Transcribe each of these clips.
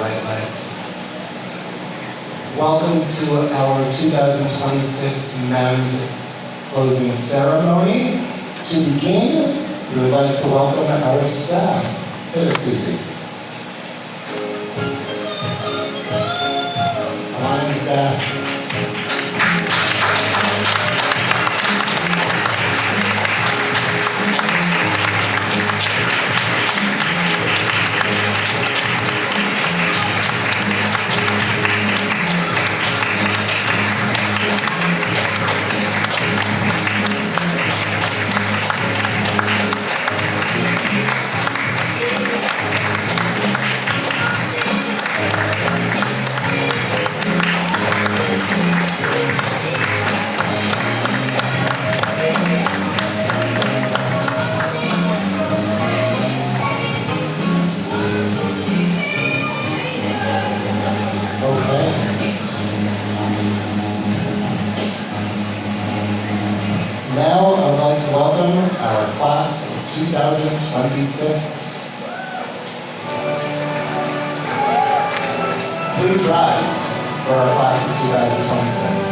Right, let's. Welcome to our 2026 MEMS closing ceremony. To begin, we would like to welcome our staff. Hit it, Susie. Alliance staff. Now, I would like to welcome our class of 2026. Please rise for our class of 2026.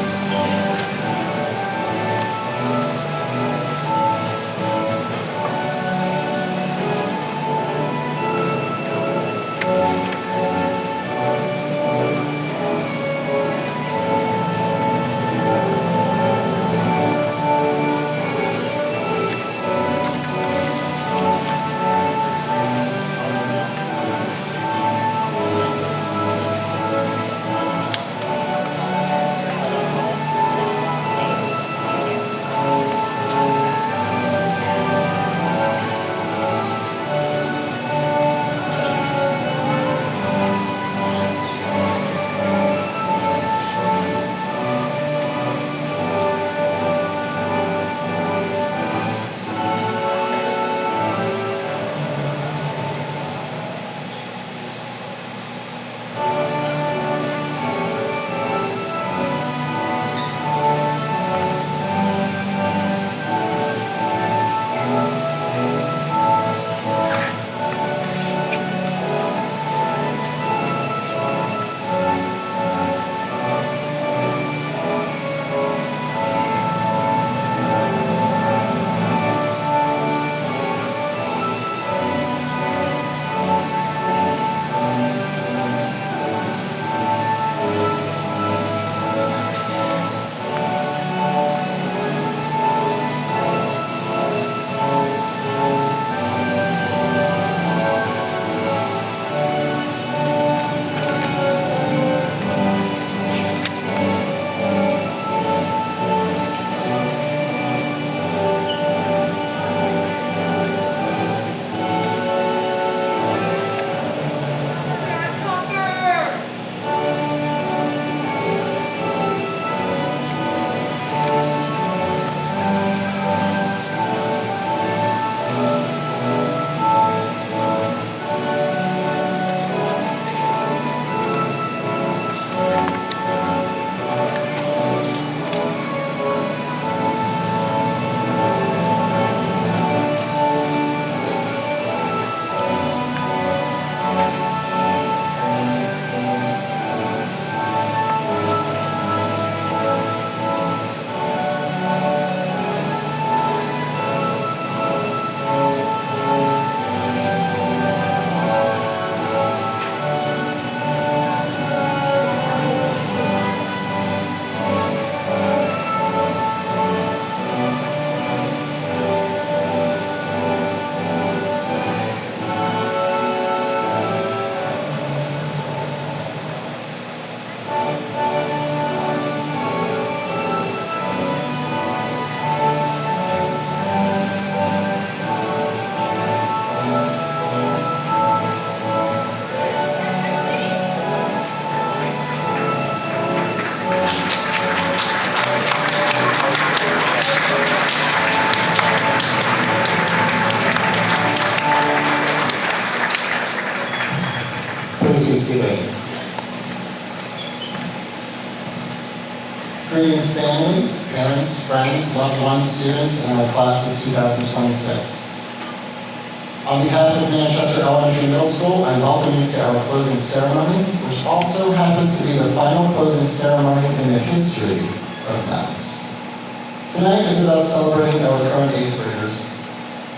Greetings, families, parents, friends, loved ones, students, and our class of 2026. On behalf of Manchester Elementary Middle School, I welcome you to our closing ceremony, which also happens to be the final closing ceremony in the history of MEMS. Tonight is about celebrating our current 8th graders.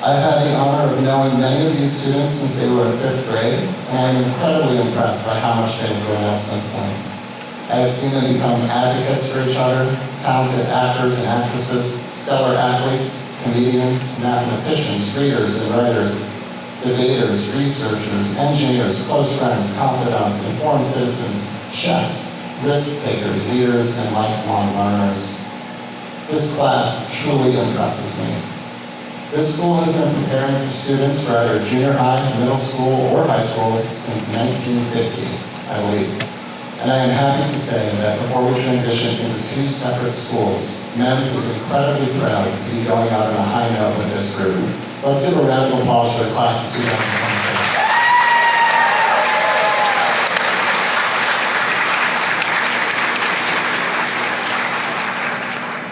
I've had the honor of knowing many of these students since they were in 5th grade, and I am incredibly impressed by how much they've grown up since then. I have seen them become advocates for each other, talented actors and actresses, stellar athletes, comedians, mathematicians, readers and writers, debaters, researchers, engineers, close friends, confidants, informed citizens, chefs, risk takers, leaders, and lifelong learners. This class truly impresses me. This school has been preparing students for either junior high, middle school, or high school since 1950, I believe. And I am happy to say that before we transition into 2 separate schools, MEMS is incredibly proud to be going out on a high note with this group. Let's give a round of applause for the class of 2026.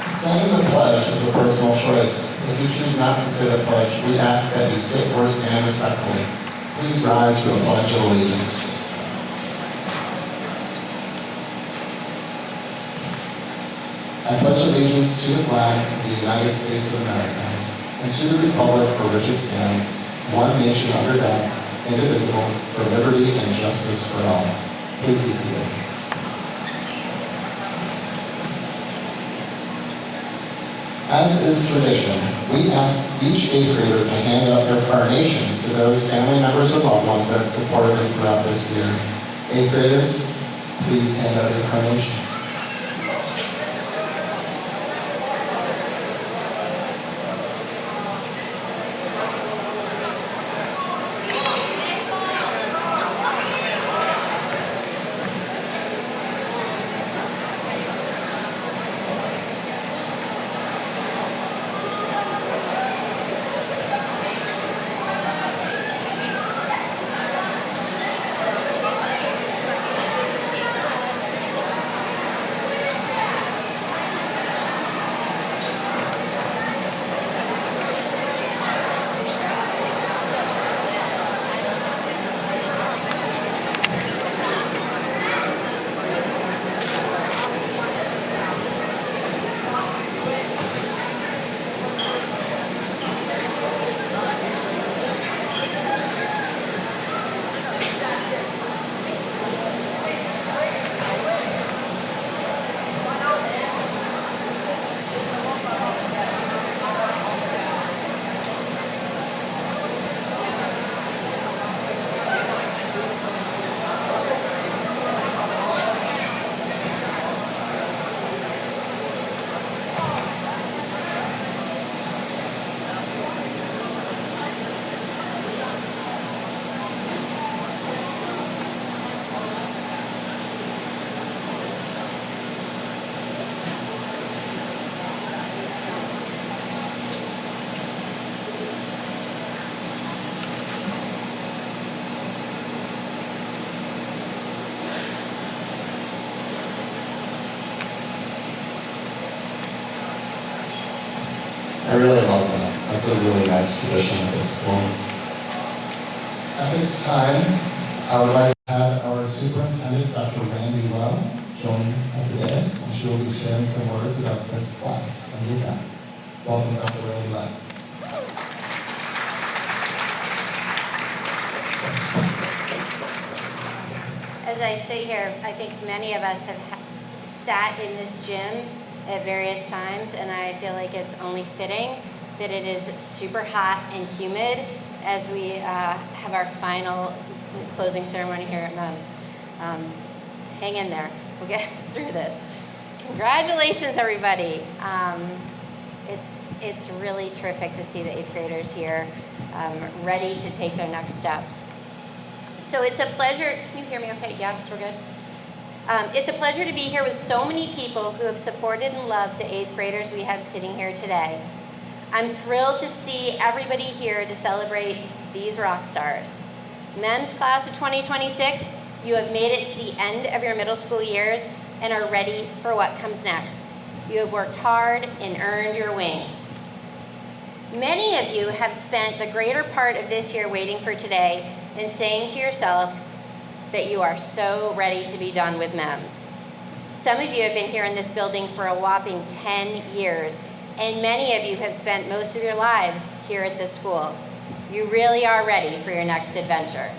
Saying the pledge is a personal choice. If you choose not to say the pledge, we ask that you sit or stand respectfully. Please rise for the Pledge of Allegiance. I pledge allegiance to the flag of the United States of America and to the republic for which it stands, one nation under God, indivisible, for liberty and justice for all. Please be seated. As is tradition, we ask each 8th grader to hand out their carnations to those family members or loved ones that supported them throughout this year. 8th graders, please hand out your carnations. I really love that. That's a really nice tradition at this school. At this time, I would like to have our superintendent, Dr. Randy Lowe, join at the dais, and she will be sharing some words about this class. And with that, welcome Dr. Randy Lowe. As I sit here, I think many of us have sat in this gym at various times, and I feel like it's only fitting that it is super hot and humid as we have our final closing ceremony here at MEMS. Hang in there. We'll get through this. Congratulations, everybody. It's really terrific to see the 8th graders here ready to take their next steps. So it's a pleasure. Can you hear me okay? Yeah, we're good. It's a pleasure to be here with so many people who have supported and loved the 8th graders we have sitting here today. I'm thrilled to see everybody here to celebrate these rock stars. MEMS class of 2026, you have made it to the end of your middle school years and are ready for what comes next. You have worked hard and earned your wings. Many of you have spent the greater part of this year waiting for today and saying to yourself that you are so ready to be done with MEMS. Some of you have been here in this building for a whopping 10 years, and many of you have spent most of your lives here at this school. You really are ready for your next adventure.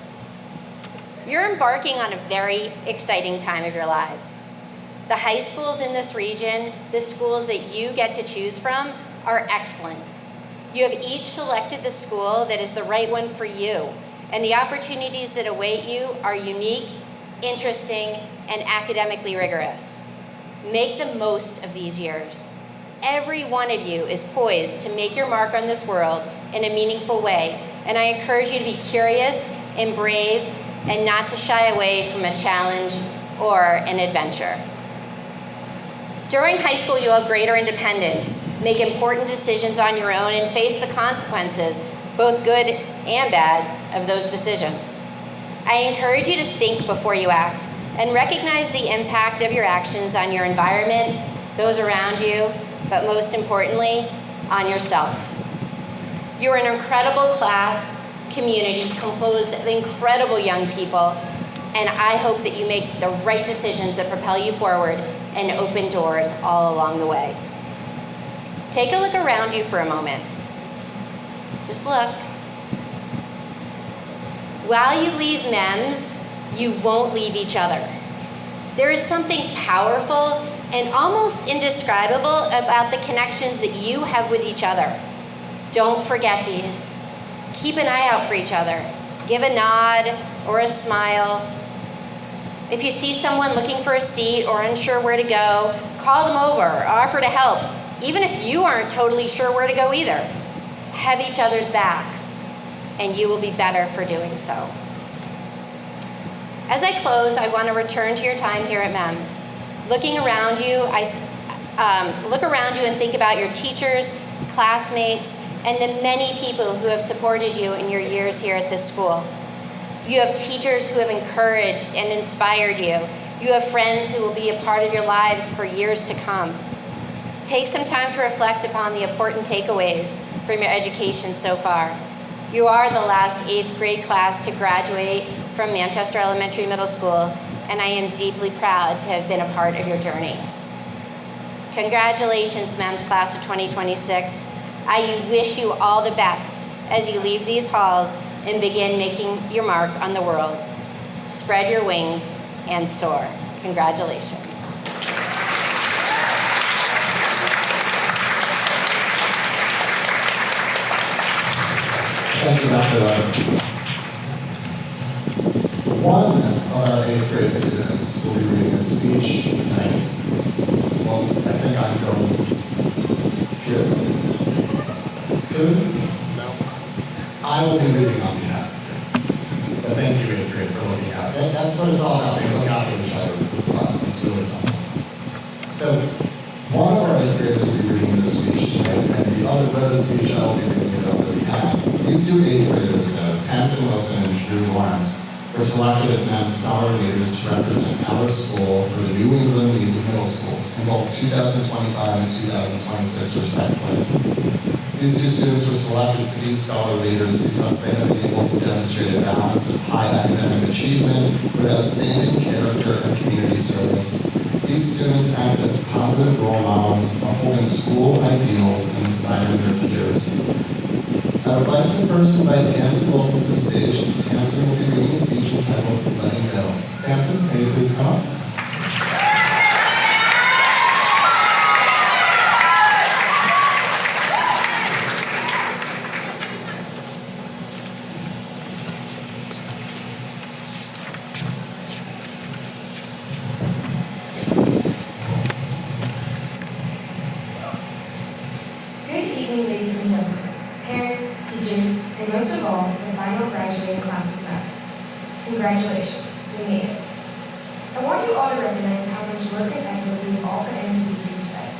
You're embarking on a very exciting time of your lives. The high schools in this region, the schools that you get to choose from, are excellent. You have each selected the school that is the right one for you, and the opportunities that await you are unique, interesting, and academically rigorous. Make the most of these years. Every one of you is poised to make your mark on this world in a meaningful way, and I encourage you to be curious and brave and not to shy away from a challenge or an adventure. During high school, you'll have greater independence, make important decisions on your own, and face the consequences, both good and bad, of those decisions. I encourage you to think before you act and recognize the impact of your actions on your environment, those around you, but most importantly, on yourself. You're an incredible class, community composed of incredible young people, and I hope that you make the right decisions that propel you forward and open doors all along the way. Take a look around you for a moment. Just look. While you leave MEMS, you won't leave each other. There is something powerful and almost indescribable about the connections that you have with each other. Don't forget these. Keep an eye out for each other. Give a nod or a smile. If you see someone looking for a seat or unsure where to go, call them over or offer to help, even if you aren't totally sure where to go either. Have each other's backs, and you will be better for doing so. As I close, I want to return to your time here at MEMS. Looking around you, look around you and think about your teachers, classmates, and the many people who have supported you in your years here at this school. You have teachers who have encouraged and inspired you. You have friends who will be a part of your lives for years to come. Take some time to reflect upon the important takeaways from your education so far. You are the last 8th grade class to graduate from Manchester Elementary Middle School, and I am deeply proud to have been a part of your journey. Congratulations, MEMS class of 2026. I wish you all the best as you leave these halls and begin making your mark on the world. Spread your wings and soar. Congratulations. Thank you, Dr. Love. One of our 8th grade students will be reading a speech tonight. Well, I think I'm going to. I will be reading on behalf of you. But thank you, 8th grade, for looking out. That's what it's all about. They look out for each other with this class. It's really something. So, one of our 8th graders will be reading their speech tonight, and the other wrote a speech. I will be reading it on their behalf. These two 8th graders, Tamsin Wilson and Drew Lawrence, were selected as MEMS Scholar Leaders to represent our school for the New England League of Middle Schools in both 2025 and 2026, respectively. These two students were selected to be scholar leaders because they have been able to demonstrate a balance of high academic achievement with outstanding character and community service. These students act as positive role models, upholding school ideals and inspiring their peers. I would like to first invite Tamsin Wilson to the stage. Tamsin will be reading a speech entitled Letting Go. Tamsin, may you please come up? Good evening, ladies and gentlemen, parents, teachers, and most of all, the final graduating class of MEMS. Congratulations, we made it. I want you all to recognize how much work and effort we all put into being here today.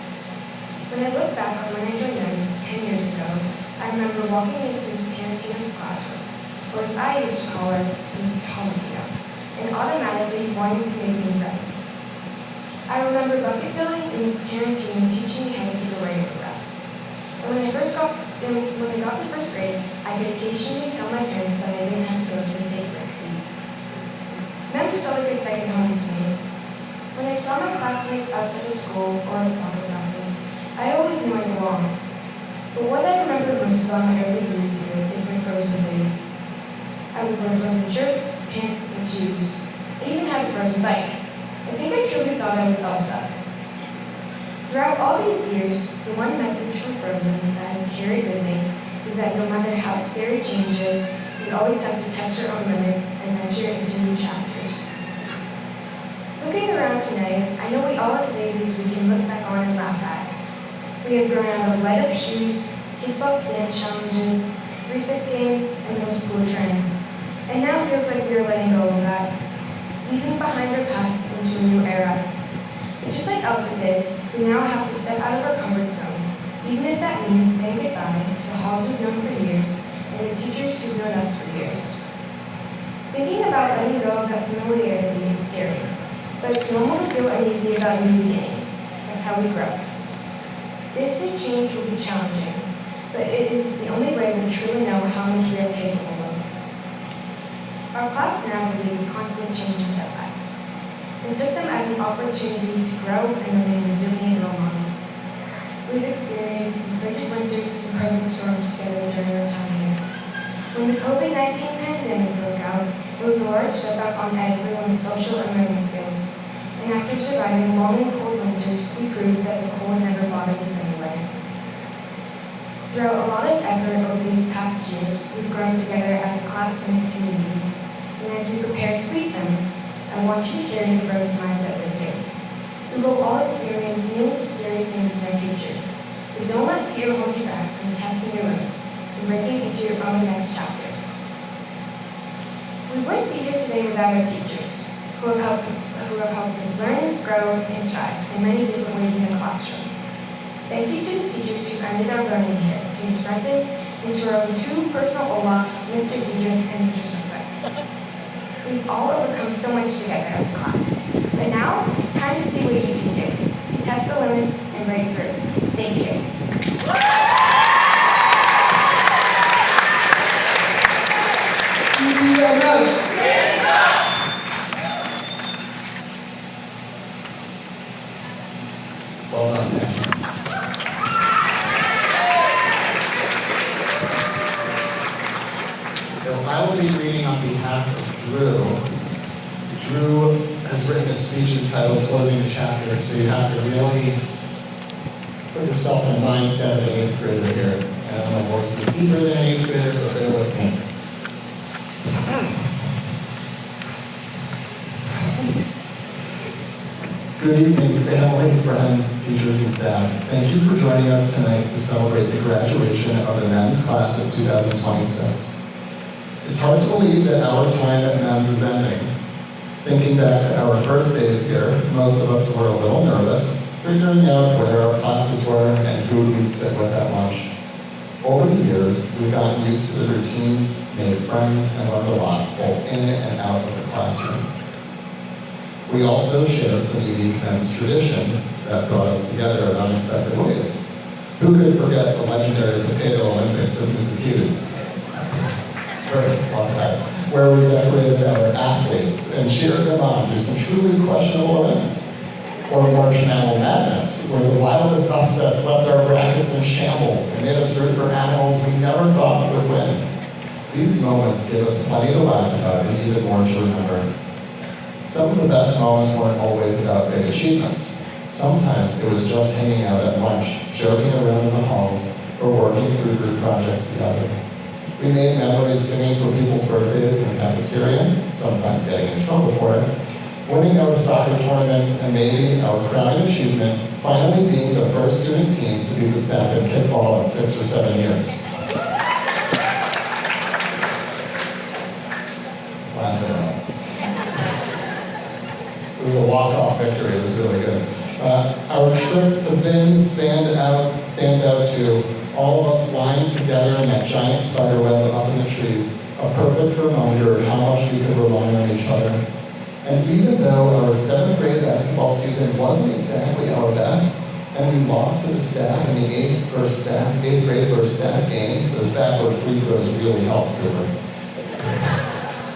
When I look back on when I joined MEMS 10 years ago, I remember walking into Ms. Tarantino's classroom, or as I used to call her, Ms. Tarantino, and automatically wanting to make new friends. I remember bucket filling and Ms. Tarantino teaching me how to take a regular breath. And when I first got When I got to first grade, I could occasionally tell my parents that I didn't have to go to the take Rexy. MEMS felt like a second home to me. When I saw my classmates outside of school or at soccer practice, I always knew I belonged. But what I remember most about my early years here is my frozen phase. I would wear frozen shirts, pants, and shoes. I even had a frozen bike. I think I truly thought I was Elsa. Throughout all these years, the one message from Frozen that has carried with me is that no matter how scary changes, we always have to test our own limits and venture into new chapters. Looking around today, I know we all have phases we can look back on and laugh at. We have grown out of light-up shoes, kick-ball dance challenges, recess games, and middle school trends. And now feels like we are letting go of that, leaving behind our past into a new era. But just like Elsa did, we now have to step out of our comfort zone, even if that means saying goodbye to the halls we've known for years and the teachers who've known us for years. Thinking about letting go of that familiarity is scary, but it's normal to feel uneasy about new beginnings. That's how we grow. This big change will be challenging, but it is the only way we'll truly know how much we are capable of. Our class navigated constant change and setbacks, and took them as an opportunity to grow and remain resilient role models. We've experienced some frigid winters and perfect storms together during our time here. When the COVID-19 pandemic broke out, it was a large setback on everyone's social and learning skills. And after surviving long and cold winters, we proved that the cold never bothered us anyway. Throughout a lot of effort over these past years, we've grown together as a class and a community. And as we prepare to leave MEMS, I want you to carry the Frozen mindset with you. We will all experience new, scary things in our future. But don't let fear hold you back from testing your limits and breaking into your own next chapters. We wouldn't be here today without our teachers, who have helped us learn, grow, and strive in many different ways in the classroom. Thank you to the teachers who guided our learning here, to Ms. Brenton, and to our own two personal Olafs, Mr. Diedrich and Mr. Smithwick. We've all overcome so much together as a class. But now, it's time to see what you can do, to test the limits and break through. Thank you. Well done, Sam. So I will be reading on behalf of Drew. Drew has written a speech entitled Closing the Chapter, so you have to really put yourself in the mindset of an 8th grader here. And my voice is deeper than an 8th grader, but bear with me. Good evening, family, friends, teachers, and staff. Thank you for joining us tonight to celebrate the graduation of the MEMS class of 2026. It's hard to believe that our time at MEMS is ending. Thinking back to our first days here, most of us were a little nervous, figuring out where our classes were and who we'd sit with at lunch. Over the years, we've gotten used to the routines, made friends, and learned a lot, both in and out of the classroom. We also shared some unique MEMS traditions that brought us together in unexpected ways. Who could forget the legendary Potato Olympics with Mrs. Hughes? Where we decorated our athletes and cheered them on through some truly questionable events. Or Marshmallow Madness, where the wildest upsets left our brackets in shambles and made us root for animals we never thought would win. These moments gave us plenty to laugh about and even more to remember. Some of the best moments weren't always about big achievements. Sometimes it was just hanging out at lunch, joking around in the halls, or working through group projects together. We made memories singing for people's birthdays in the cafeteria, sometimes getting in trouble for it, winning our soccer tournaments, and maybe our crowning achievement, finally being the first student team to be the staff in kickball in 6 or 7 years. Laugh it out. It was a walk-off victory. It was really good. Our trip to Vince stands out too. All of us lying together in that giant spider web up in the trees, a perfect reminder of how much we could rely on each other. And even though our 7th grade basketball season wasn't exactly our best, and we lost to the staff in the eighth grade versus staff game. Those backward free throws really helped Cooper.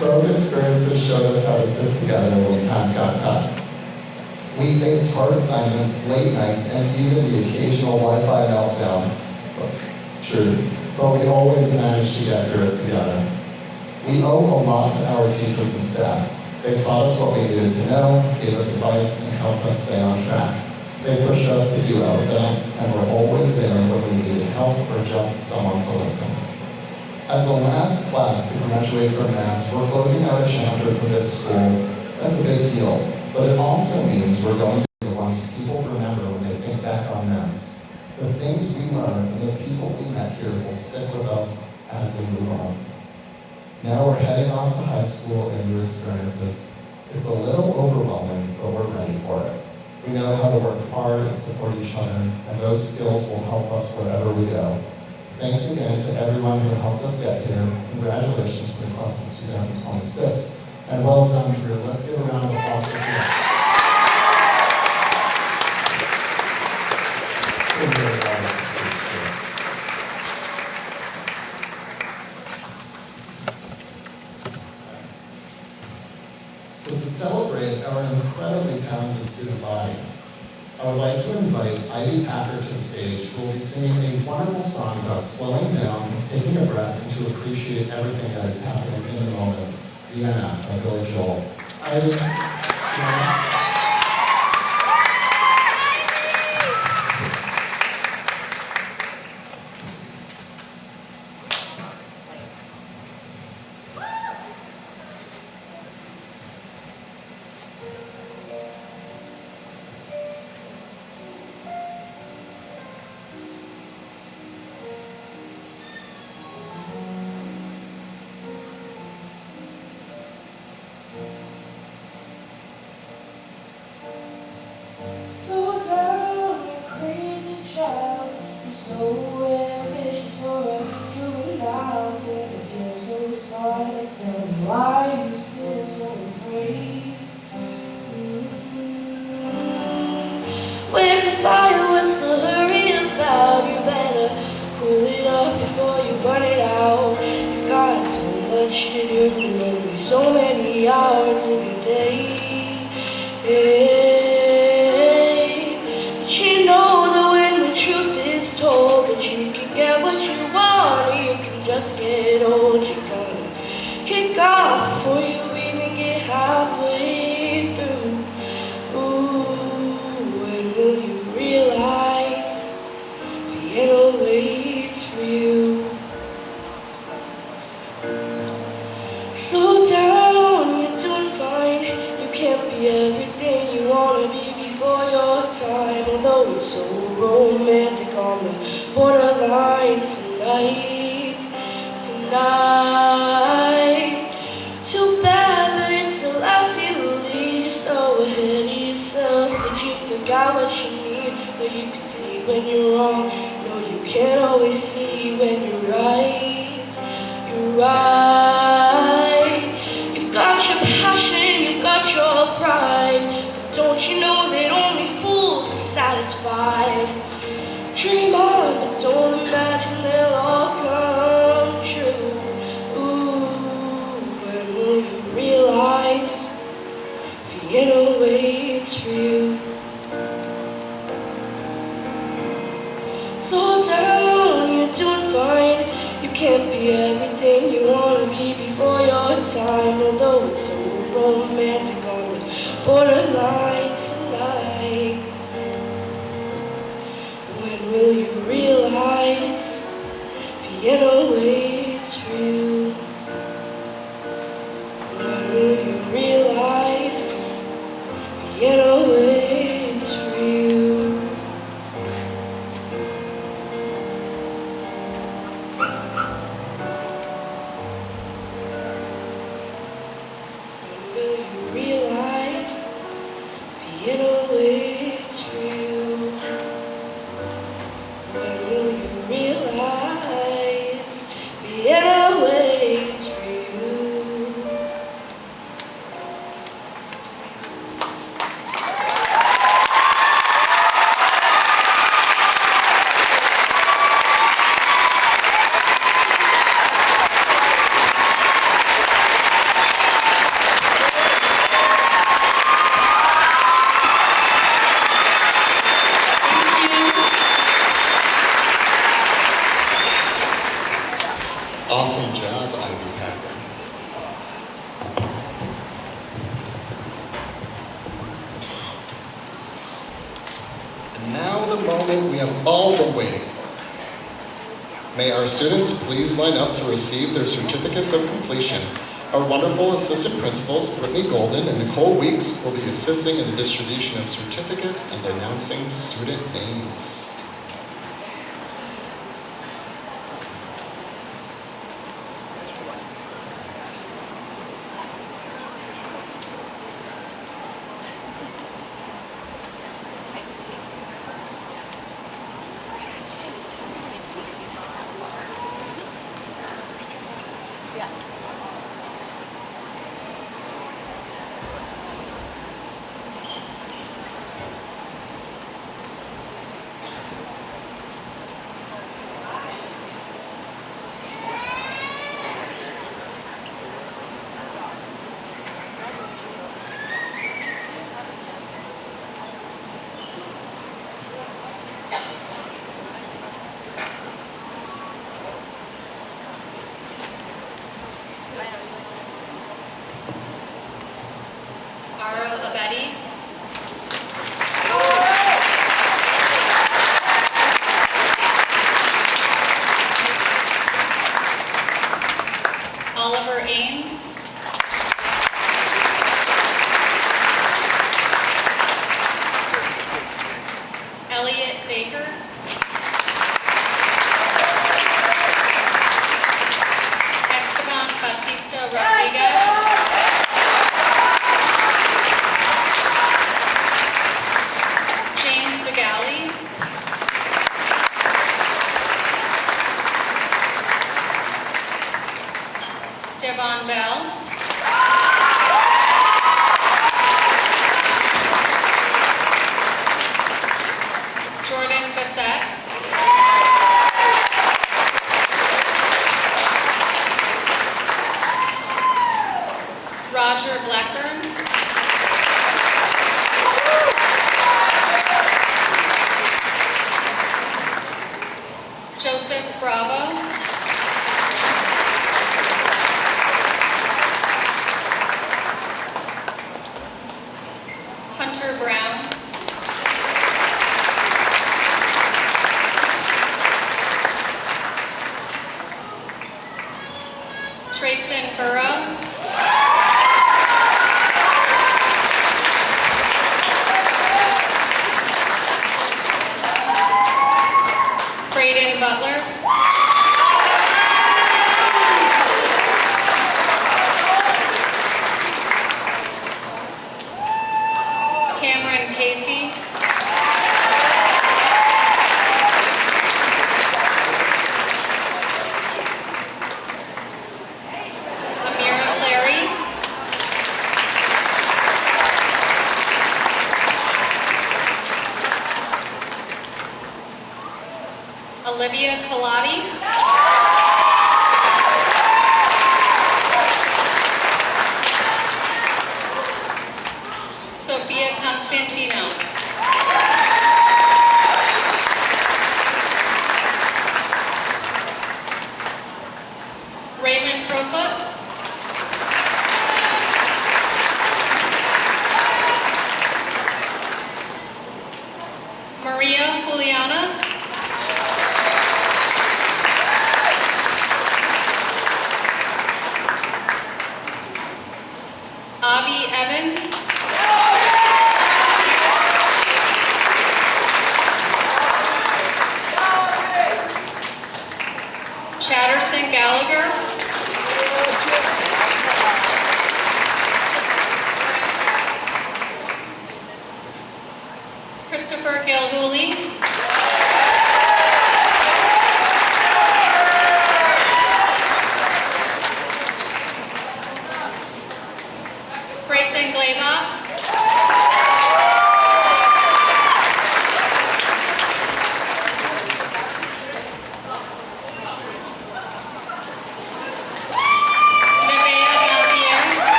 Both experiences showed us how to stick together when times got tough. We faced hard assignments, late nights, and even the occasional Wi-Fi meltdown. Truth, but we always managed to get through it together. We owe a lot to our teachers and staff. They taught us what we needed to know, gave us advice, and helped us stay on track. They pushed us to do our best, and were always there when we needed help or just someone to listen. As the last class to graduate from MAPS, we're closing out a chapter for this school. That's a big deal, but it also means we're going to be the ones people remember when they think back on MAPS. The things we learned and the people we met here will stick with us as we move on. Now we're heading off to high school and new experiences. It's a little overwhelming, but we're ready for it. We know how to work hard and support each other, and those skills will help us wherever we go. Thanks again to everyone who helped us get here. Congratulations to the class of 2026. And well done, Drew. Let's give a round of applause for Drew. So to celebrate our incredibly talented student body, I would like to invite Ivy Packer to the stage, who will be singing a wonderful song about slowing down, taking a breath, and to appreciate everything that is happening in the moment. Vienna by Billy Joel. Ivy, Slow down, you crazy child. You're so ambitious for a juvenile. That it feels so smart. Tell me why you still so afraid. Where's the fire? What's the hurry about? You better cool it up before you burn it out. You've got so much to do and only so many hours in your day. But you know that when the truth is told, that you can get what you want, or you can just get old. You're gonna kick off before you even get halfway through. Ooh, when will you realize Vienna waits for you? Slow down, you're doing fine. You can't be everything you wanna be before your time. Although it's so romantic on the borderline tonight. Too bad, but it's the life you lead. You're so ahead of yourself that you forgot what you need. Though you can see when you're wrong. No, you can't always see when you're right. You're right. You've got your passion, you've got your pride. But don't you know that only fools are satisfied? Dream on, but don't imagine they'll all come true. Ooh, when will you realize Vienna waits for you? Slow down, you're doing fine. You can't be everything you wanna be before your time. Although it's so romantic on the borderline tonight. When will you realize Vienna waits for you? When will you realize Vienna waits for you? Will you realize Vienna waits for you? When will you realize the moment we have all been waiting for. May our students please line up to receive their certificates of completion. Our wonderful assistant principals, Brittany Golden and Nicole Weeks, will be assisting in the distribution of certificates and announcing student names.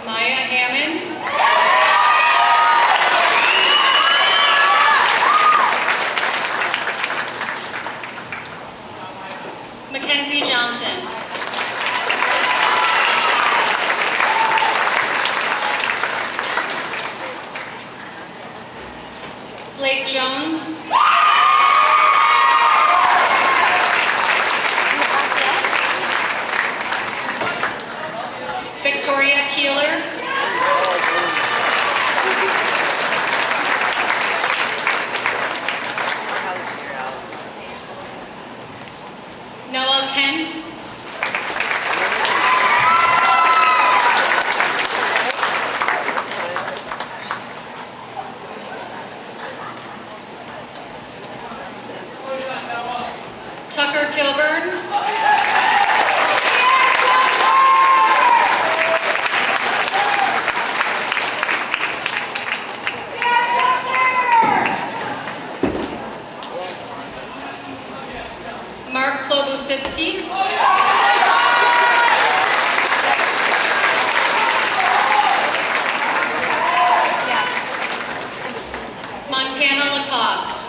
Maya Hammond. Mackenzie Johnson. Blake Jones. Victoria Keeler. Noah Kent. Tucker Kilburn. Mark Klobositsky. Montana Lacoste.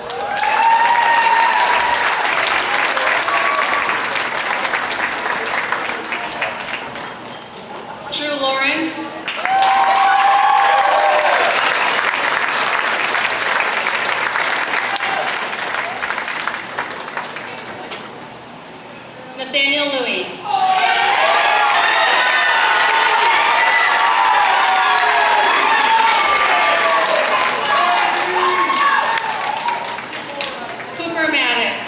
Drew Lawrence. Nathaniel Louie. Cooper Maddox.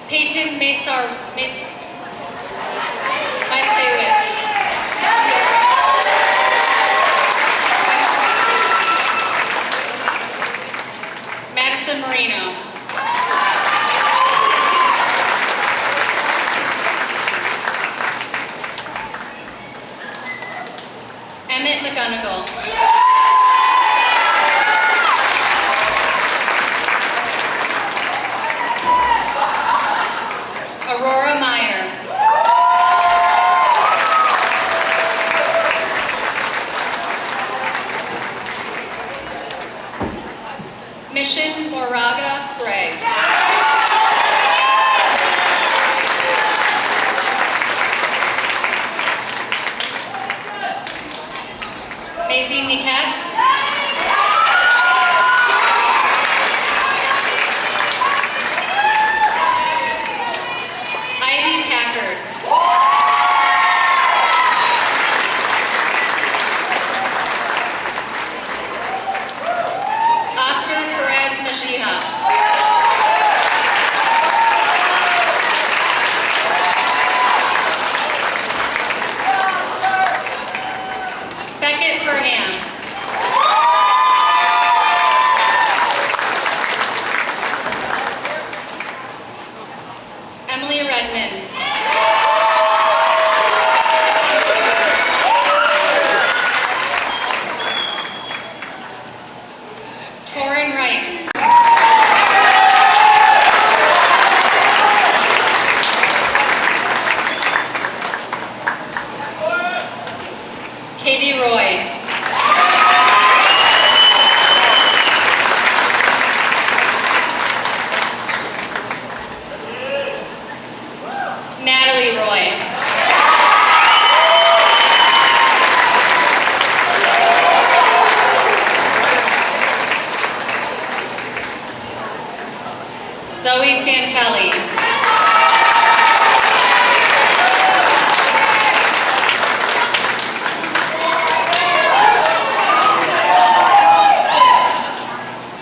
Peyton Masarewicz. Madison Marino. Emmett McGonigal. Aurora Meyer. Mission Moraga Gray. Maisie Niket. Ivy Packard. Oscar Perez Mejia. Beckett Furham. Emily Redmond. Torin Rice. Katie Roy. Natalie Roy. Zoe Santelli.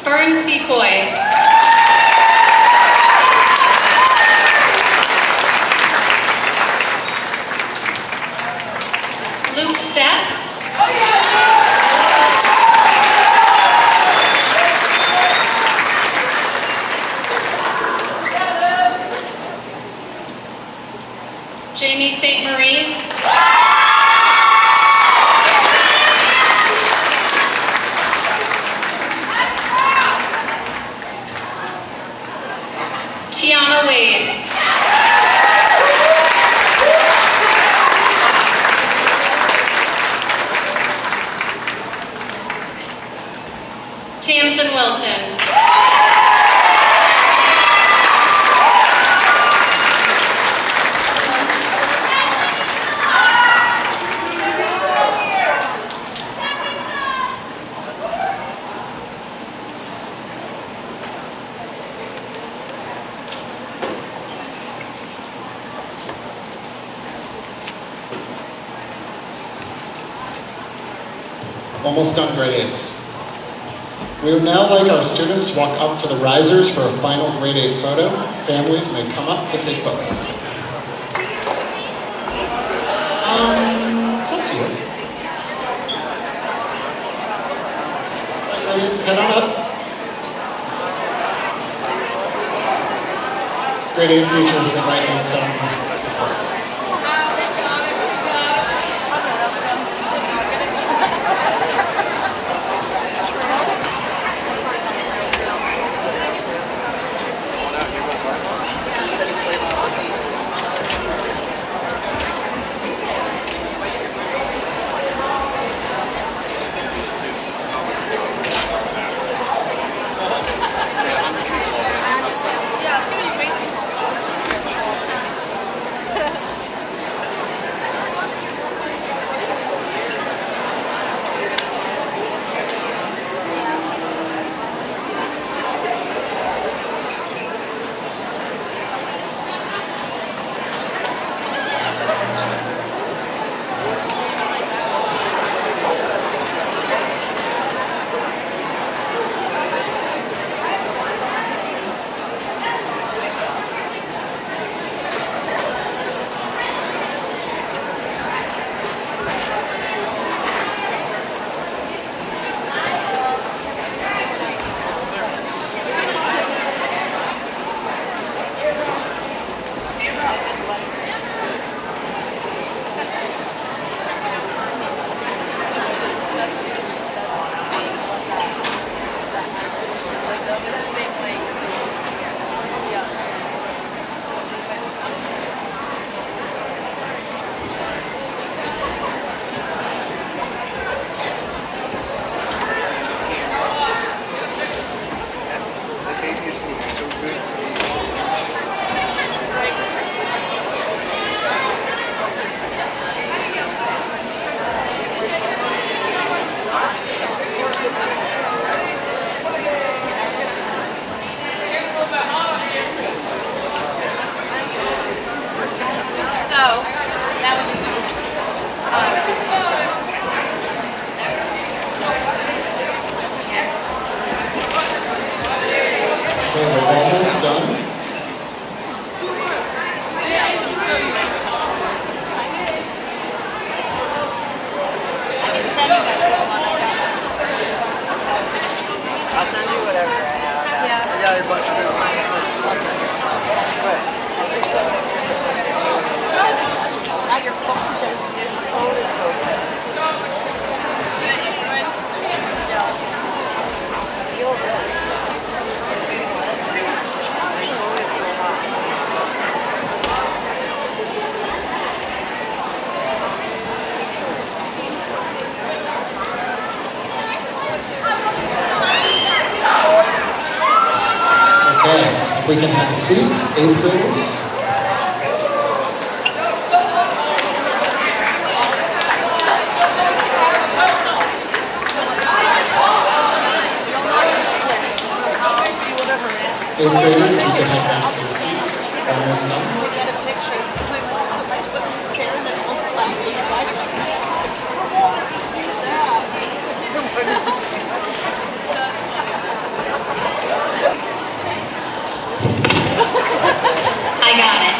Fern Secoy. Luke Stepp. Jamie St. Marie. Tiana Wade. Tamsin Wilson. Almost done, grade 8. We would now like our students to walk up to the risers for a final grade 8 photo. Families may come up to take photos. It's up to you. Grade 8s, head on up. Grade 8 teachers, they might need some support. Okay, we're almost done. I'll send you whatever I have. Yeah. I got a bunch of Now your phone says this phone is open. Feel this. Okay, if we can have a seat, 8th graders. Eighth graders, you can head back to your seats. Almost done. We get a picture. I got it.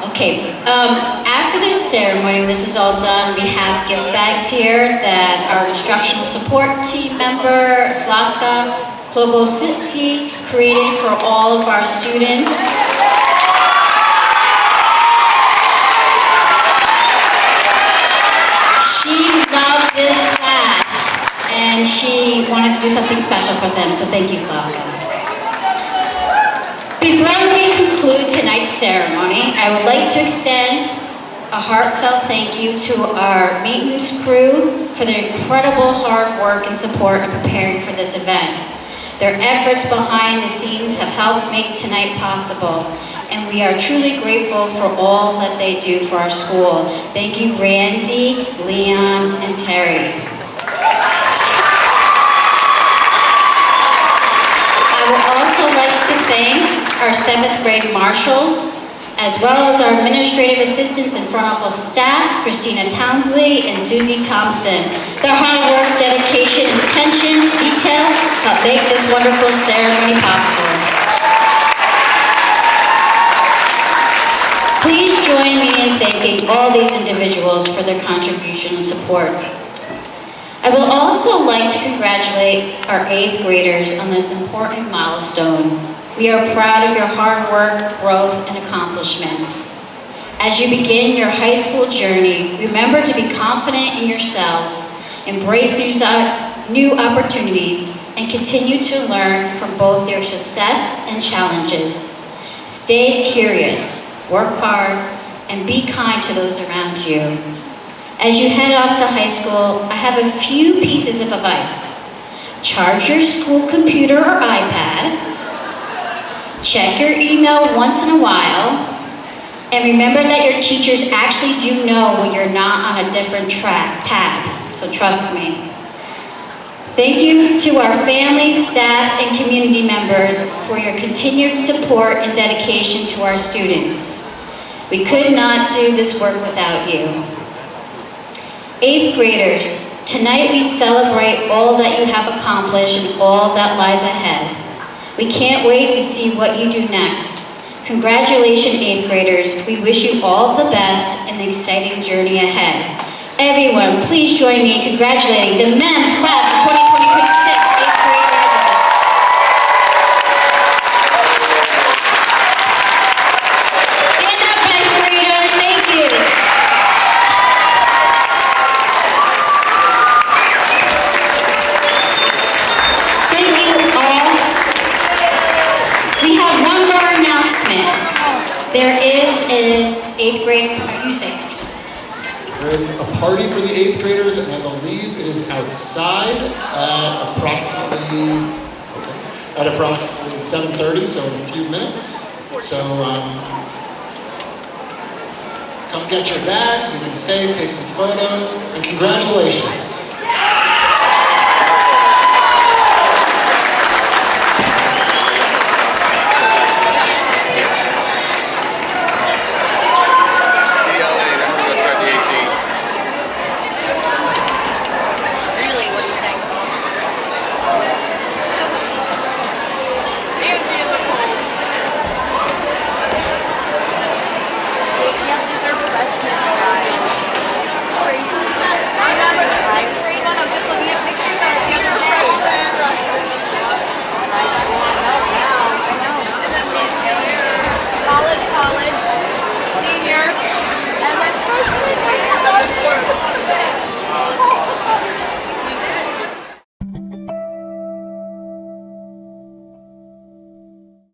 Okay, after the ceremony, when this is all done, we have gift bags here that our instructional support team member, Slaska Klobositsky, created for all of our students. She loved this class, and and she wanted to do something special for them, so thank you, Slavka. Before we conclude tonight's ceremony, I would like to extend a heartfelt thank you to our maintenance crew for their incredible hard work and support in preparing for this event. Their efforts behind the scenes have helped make tonight possible, and we are truly grateful for all that they do for our school. Thank you, Randy, Leon, and Terry. I would also like to thank our 7th grade marshals, as well as our administrative assistants and front office staff, Christina Townsley and Susie Thompson. Their hard work, dedication, and attention to detail help make this wonderful ceremony possible. Please join me in thanking all these individuals for their contribution and support. I will also like to congratulate our 8th graders on this important milestone. We are proud of your hard work, growth, and accomplishments. As you begin your high school journey, remember to be confident in yourselves, embrace new opportunities, and continue to learn from both your success and challenges. Stay curious, work hard, and be kind to those around you. As you head off to high school, I have a few pieces of advice. Charge your school computer or iPad. Check your email once in a while, and remember that your teachers actually do know when you're not on a different tab, so trust me. Thank you to our families, staff, and community members for your continued support and dedication to our students. We could not do this work without you. 8th graders, tonight we celebrate all that you have accomplished and all that lies ahead. We can't wait to see what you do next. Congratulations, 8th graders. We wish you all the best in the exciting journey ahead. Everyone, please join me in congratulating the MEMS class of 2026 8th grade graduates. Stand up, 8th graders. Thank you. Thank you all. We have one more announcement. There is an 8th grade, you say it. There is a party for the 8th graders, and I believe it is outside at approximately 7:30, so in a few minutes. So come get your bags, you can stay, take some photos, and congratulations.